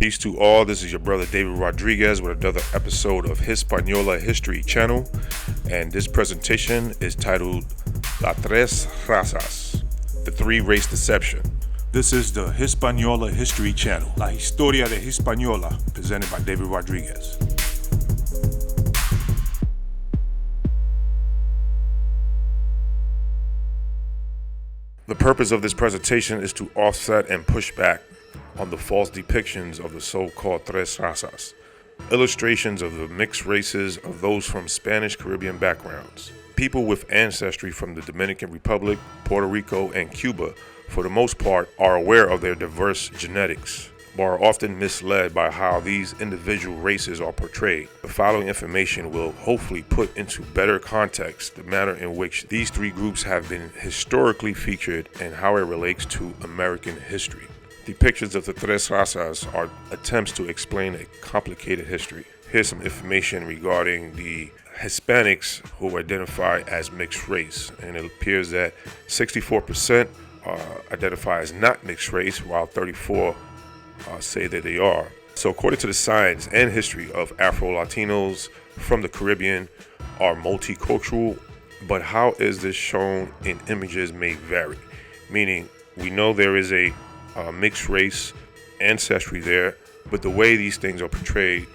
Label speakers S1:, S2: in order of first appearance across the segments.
S1: Peace to all. This is your brother David Rodriguez with another episode of Hispaniola History Channel, and this presentation is titled La Tres Razas, the Three Race Deception. This is the Hispaniola History Channel, La Historia de Hispaniola, presented by David Rodriguez. The purpose of this presentation is to offset and push back on the false depictions of the so-called Tres Razas, illustrations of the mixed races of those from Spanish Caribbean backgrounds. People with ancestry from the Dominican Republic, Puerto Rico, and Cuba, for the most part, are aware of their diverse genetics, but are often misled by how these individual races are portrayed. The following information will hopefully put into better context the manner in which these three groups have been historically featured and how it relates to American history. Depictions of the Tres Razas are attempts to explain a complicated history. Here's some information regarding the Hispanics who identify as mixed race, and it appears that 64% identify as not mixed race, while 34% say that they are. So according to the science and history of Afro-Latinos from the Caribbean are multicultural, but how is this shown in images may vary, meaning we know there is a mixed race ancestry there, but the way these things are portrayed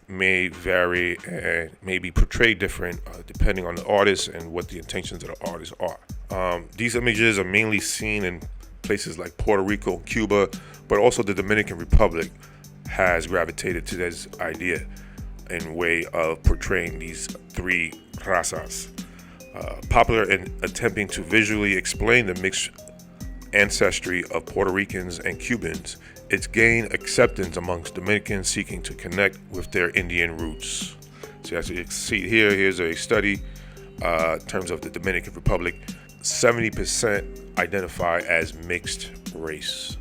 S1: may vary and may be portrayed different depending on the artist and what the intentions of the artist are. These images are mainly seen in places like Puerto Rico and Cuba, but also the Dominican Republic has gravitated to this idea in way of portraying these three razas. Popular in attempting to visually explain the mixed ancestry of Puerto Ricans and Cubans, it's gained acceptance amongst Dominicans seeking to connect with their Indian roots. So as you can see here, here's a study in terms of the Dominican Republic. 70% identify as mixed race.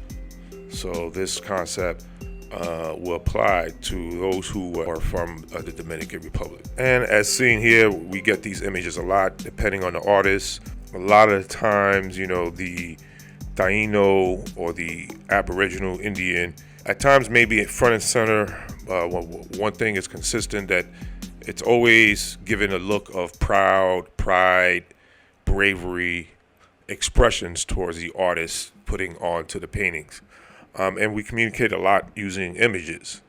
S1: So this concept will apply to those who are from the Dominican Republic. And as seen here, we get these images a lot depending on the artist. A lot of the times, the Taino or the Aboriginal Indian at times may be front and center. One thing is consistent, that it's always given a look of pride, bravery, expressions towards the artist putting onto the paintings. And we communicate a lot using images.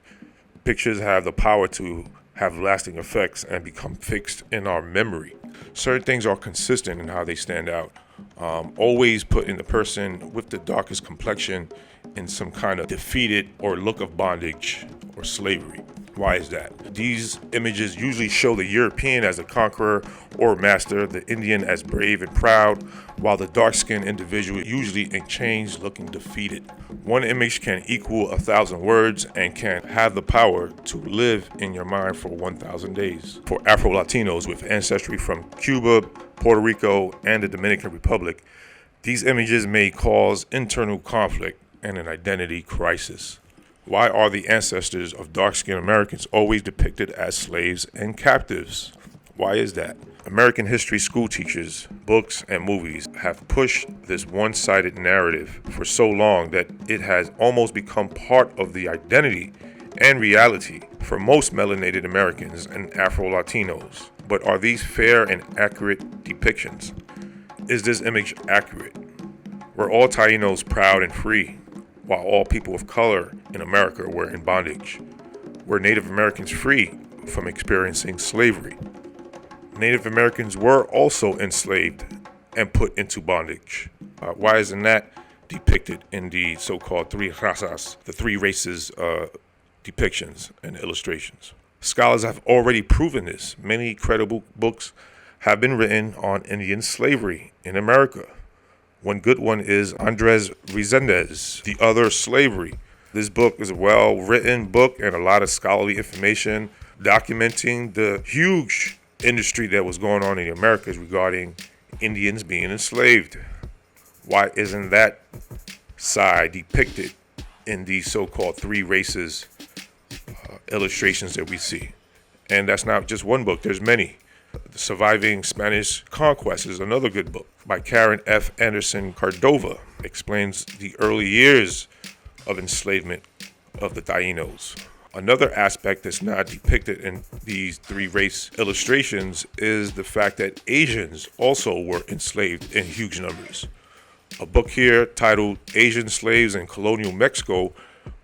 S1: Pictures have the power to have lasting effects and become fixed in our memory. Certain things are consistent in how they stand out. Always putting the person with the darkest complexion in some kind of defeated or look of bondage or slavery. Why is that? These images usually show the European as a conqueror or master, the Indian as brave and proud, while the dark-skinned individual usually in chains looking defeated. One image can equal 1,000 words and can have the power to live in your mind for 1,000 days. For Afro-Latinos with ancestry from Cuba, Puerto Rico, and the Dominican Republic, these images may cause internal conflict and an identity crisis. Why are the ancestors of dark-skinned Americans always depicted as slaves and captives? Why is that? American history school teachers, books, and movies have pushed this one-sided narrative for so long that it has almost become part of the identity and reality for most melanated Americans and Afro-Latinos. But are these fair and accurate depictions? Is this image accurate? Were all Tainos proud and free, while all people of color in America were in bondage? Were Native Americans free from experiencing slavery? Native Americans were also enslaved and put into bondage. Why isn't that depicted in the so-called three razas, the three races depictions and illustrations? Scholars have already proven this. Many credible books have been written on Indian slavery in America. One good one is Andres Resendez, The Other Slavery. This book is a well-written book and a lot of scholarly information documenting the huge industry that was going on in the Americas regarding Indians being enslaved. Why isn't that side depicted in these so-called three races illustrations that we see? And that's not just one book, there's many. The Surviving Spanish Conquest is another good book by Karen F. Anderson Cordova. Explains the early years of enslavement of the Tainos. Another aspect that's not depicted in these three race illustrations is the fact that Asians also were enslaved in huge numbers. A book here titled Asian Slaves in Colonial Mexico,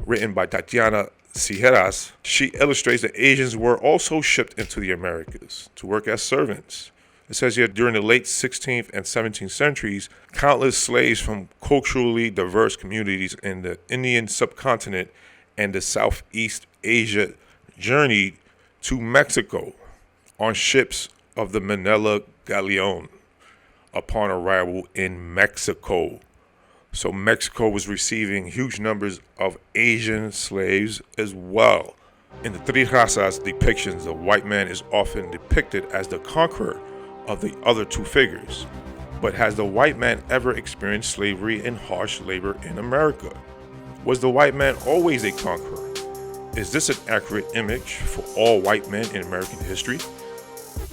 S1: written by Tatiana Sijeras, she illustrates that Asians were also shipped into the Americas to work as servants. It says here, during the late 16th and 17th centuries, countless slaves from culturally diverse communities in the Indian subcontinent and the Southeast Asia journeyed to Mexico on ships of the Manila Galleon upon arrival in Mexico. So Mexico was receiving huge numbers of Asian slaves as well. In the Tres Razas depictions, the white man is often depicted as the conqueror of the other two figures. But has the white man ever experienced slavery and harsh labor in America? Was the white man always a conqueror? Is this an accurate image for all white men in American history?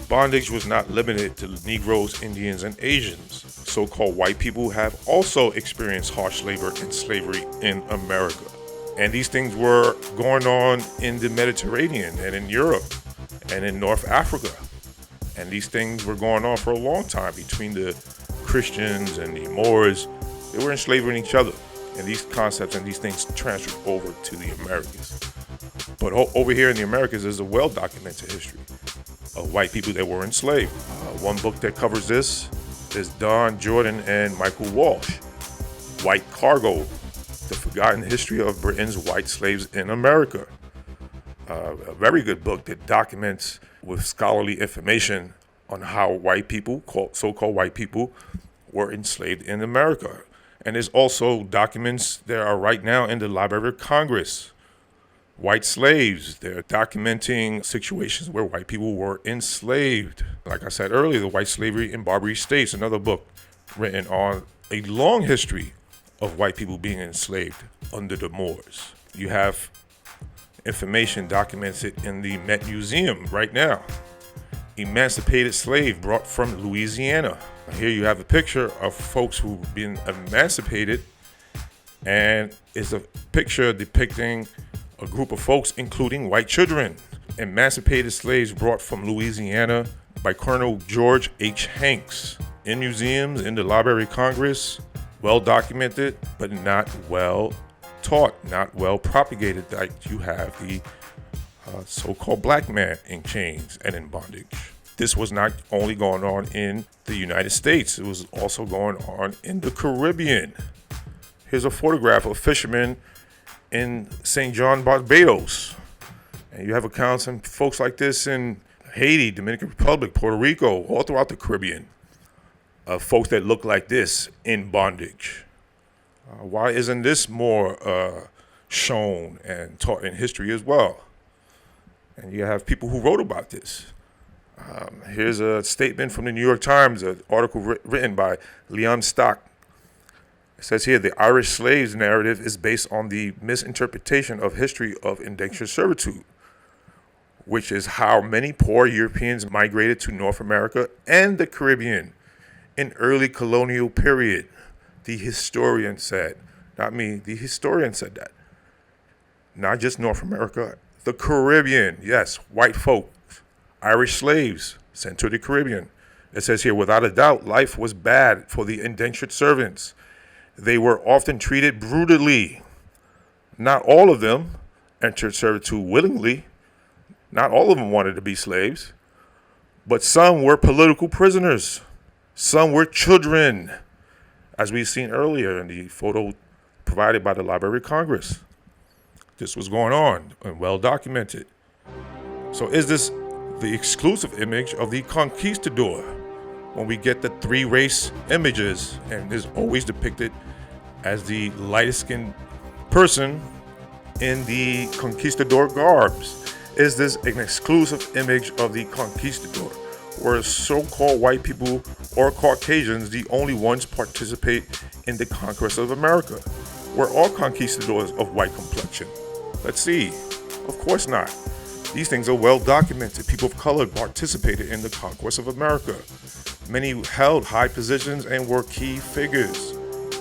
S1: Bondage was not limited to Negroes, Indians, and Asians. So-called white people have also experienced harsh labor and slavery in America. And these things were going on in the Mediterranean and in Europe and in North Africa. And these things were going on for a long time between the Christians and the Moors. They were enslaving each other. And these concepts and these things transferred over to the Americas. But over here in the Americas is a well-documented history of white people that were enslaved. One book that covers this is Don Jordan and Michael Walsh, White Cargo, The Forgotten History of Britain's White Slaves in America. A very good book that documents with scholarly information on how white people, so-called white people, were enslaved in America. And there's also documents that are right now in the Library of Congress. White slaves, they're documenting situations where white people were enslaved. Like I said earlier, the White Slavery in Barbary States, another book written on a long history of white people being enslaved under the Moors. You have information documented in the Met Museum right now. Emancipated slave brought from Louisiana. Here you have a picture of folks who've been emancipated, and it's a picture depicting a group of folks, including white children. Emancipated slaves brought from Louisiana by Colonel George H. Hanks. In museums, in the Library of Congress, well documented, but not well taught, not well propagated, like you have the so-called black man in chains and in bondage. This was not only going on in the United States, it was also going on in the Caribbean. Here's a photograph of fishermen in St. John, Barbados. And you have accounts of folks like this in Haiti, Dominican Republic, Puerto Rico, all throughout the Caribbean. Folks that look like this in bondage. Why isn't this more shown and taught in history as well? And you have people who wrote about this. Here's a statement from the New York Times, an article written by Leon Stock. It says here, the Irish slaves narrative is based on the misinterpretation of history of indentured servitude, which is how many poor Europeans migrated to North America and the Caribbean in early colonial period. The historian said, not me, the historian said that. Not just North America, the Caribbean. Yes, white folks, Irish slaves sent to the Caribbean. It says here, without a doubt, life was bad for the indentured servants. They were often treated brutally. Not all of them entered servitude willingly. Not all of them wanted to be slaves. But some were political prisoners. Some were children, as we've seen earlier in the photo provided by the Library of Congress. This was going on and well documented. So is this the exclusive image of the conquistador? When we get the three race images and is always depicted as the lightest skinned person in the conquistador garbs. Is this an exclusive image of the conquistador? Were so-called white people or Caucasians the only ones participate in the conquest of America? Were all conquistadors of white complexion? Let's see. Of course not. These things are well documented. People of color participated in the conquest of America. Many held high positions and were key figures.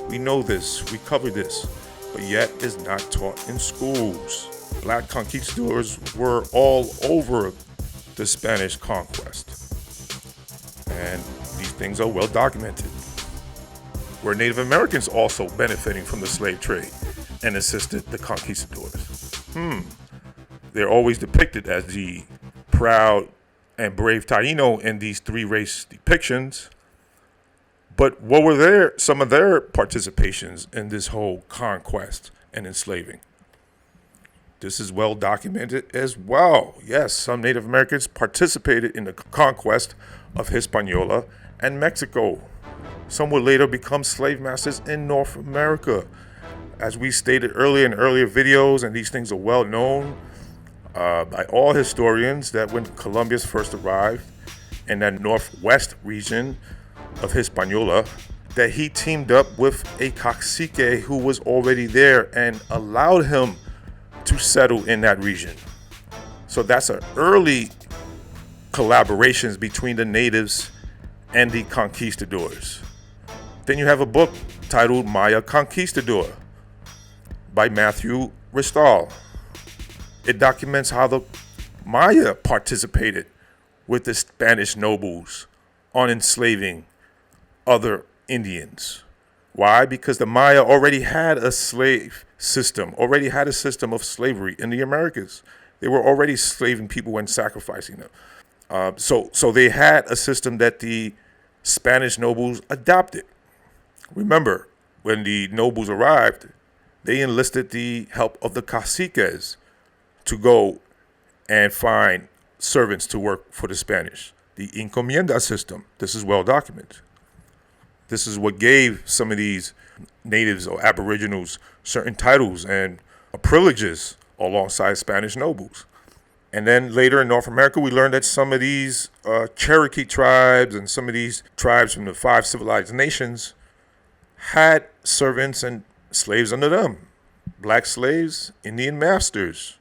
S1: We know this. We covered this. but yet is not taught in schools. Black conquistadors were all over the Spanish conquest, and these things are well documented. Were Native Americans also benefiting from the slave trade and assisted the conquistadors? They're always depicted as the proud and brave Taino in these three race depictions. But what were some of their participations in this whole conquest and enslaving? This is well documented as well. Yes, some Native Americans participated in the conquest of Hispaniola and Mexico. Some would later become slave masters in North America. As we stated earlier in earlier videos, and these things are well known by all historians, that when Columbus first arrived in that northwest region of Hispaniola, that he teamed up with a cacique who was already there and allowed him to settle in that region. So that's an early collaborations between the natives and the conquistadors. Then you have a book titled Maya Conquistador by Matthew Ristall. It documents how the Maya participated with the Spanish nobles on enslaving other Indians. Why? Because the Maya already had a slave system, already had a system of slavery in the Americas. They were already slaving people and sacrificing them. So they had a system that the Spanish nobles adopted. Remember, when the nobles arrived, they enlisted the help of the caciques to go and find servants to work for the Spanish. The encomienda system. This is well documented. This is what gave some of these natives or aboriginals certain titles and privileges alongside Spanish nobles. And then later in North America, we learned that some of these Cherokee tribes and some of these tribes from the 5 civilized nations had servants and slaves under them. Black slaves, Indian masters.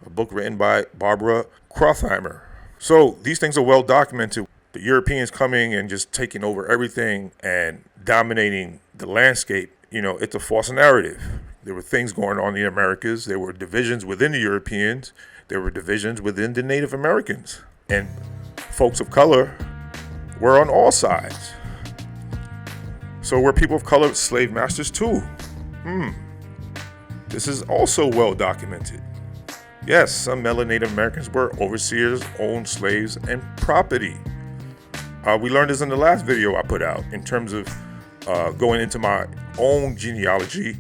S1: A book written by Barbara Crottheimer. So these things are well documented. The Europeans coming and just taking over everything and dominating the landscape, it's a false narrative. There were things going on in the Americas. There were divisions within the Europeans. There were divisions within the Native Americans. And folks of color were on all sides. So were people of color slave masters too? This is also well documented. Yes, some melanated Americans were overseers, owned slaves, and property. We learned this in the last video I put out in terms of going into my own genealogy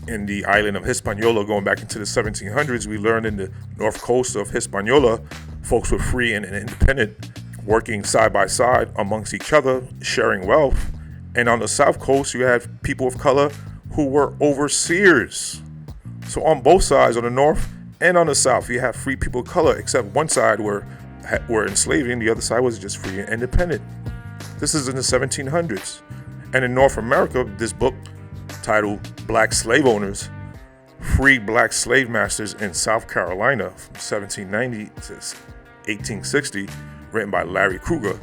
S1: in the island of Hispaniola, going back into the 1700s. We learned in the north coast of Hispaniola, folks were free and independent, working side by side amongst each other, sharing wealth. And on the south coast, you had people of color who were overseers. So on both sides, on the north and on the south, you have free people of color, except one side were enslaving, the other side was just free and independent. This is in the 1700s. And in North America, this book titled Black Slave Owners, Free Black Slave Masters in South Carolina from 1790 to 1860, written by Larry Kruger.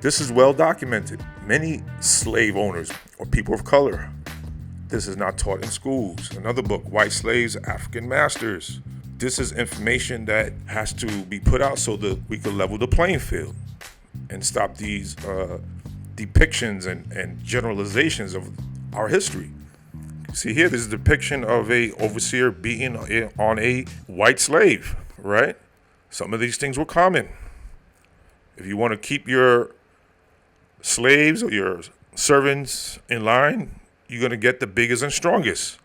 S1: This is well documented. Many slave owners or people of color. This is not taught in schools. Another book, White Slaves, African Masters. This is information that has to be put out so that we can level the playing field and stop these depictions and generalizations of our history. See here, this is a depiction of a overseer beating on a white slave, right? Some of these things were common. If you want to keep your slaves or your servants in line, you're going to get the biggest and strongest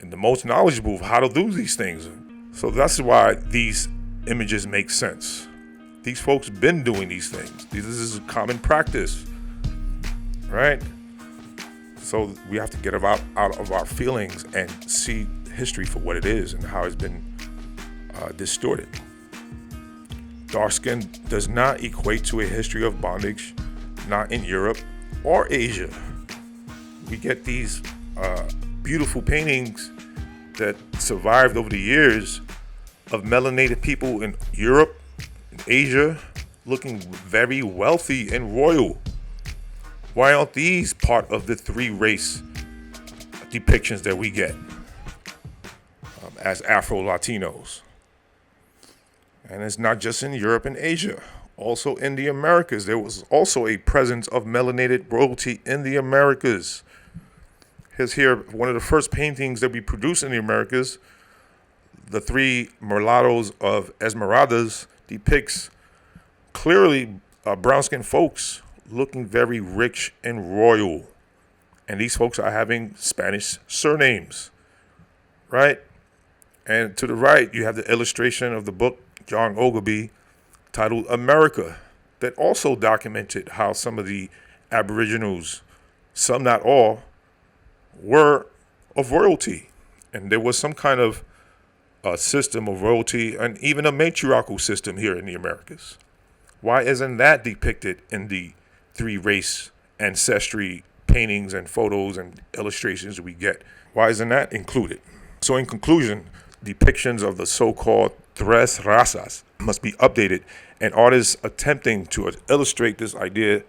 S1: and the most knowledgeable of how to do these things. So that's why these images make sense. These folks been doing these things. This is a common practice, right? So we have to get out of our feelings and see history for what it is and how it's been distorted. Dark skin does not equate to a history of bondage, not in Europe or Asia. We get these beautiful paintings that survived over the years of melanated people in Europe and Asia looking very wealthy and royal. Why aren't these part of the 3 race depictions that we get as Afro-Latinos. And it's not just in Europe and Asia. Also in the Americas, there was also a presence of melanated royalty in the Americas. Here's one of the first paintings that we produced in the Americas. The three mulattoes of Esmeraldas depicts clearly brown-skinned folks looking very rich and royal. And these folks are having Spanish surnames, right? And to the right, you have the illustration of the book, John Ogilvy, titled America, that also documented how some of the Aboriginals, some not all, were of royalty. And there was some kind of system of royalty and even a matriarchal system here in the Americas. Why isn't that depicted in the three race ancestry paintings and photos and illustrations that we get? Why isn't that included? So in conclusion, depictions of the so-called Tres Razas must be updated, and artists attempting to illustrate this idea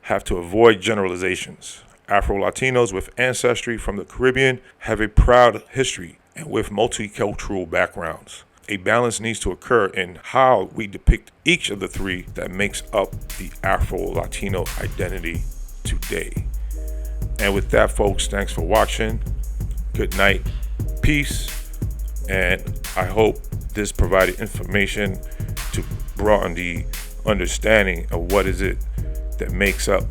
S1: have to avoid generalizations. Afro-Latinos with ancestry from the Caribbean have a proud history and with multicultural backgrounds. A balance needs to occur in how we depict each of the three that makes up the Afro-Latino identity today. And with that, folks, thanks for watching. Good night. Peace. And I hope this provided information to broaden the understanding of what is it that makes up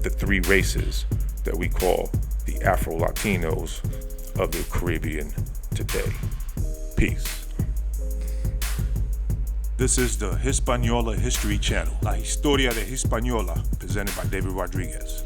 S1: the three races that we call the Afro-Latinos of the Caribbean today. Peace.
S2: This is the Hispaniola History Channel, La Historia de Hispaniola, presented by David Rodriguez.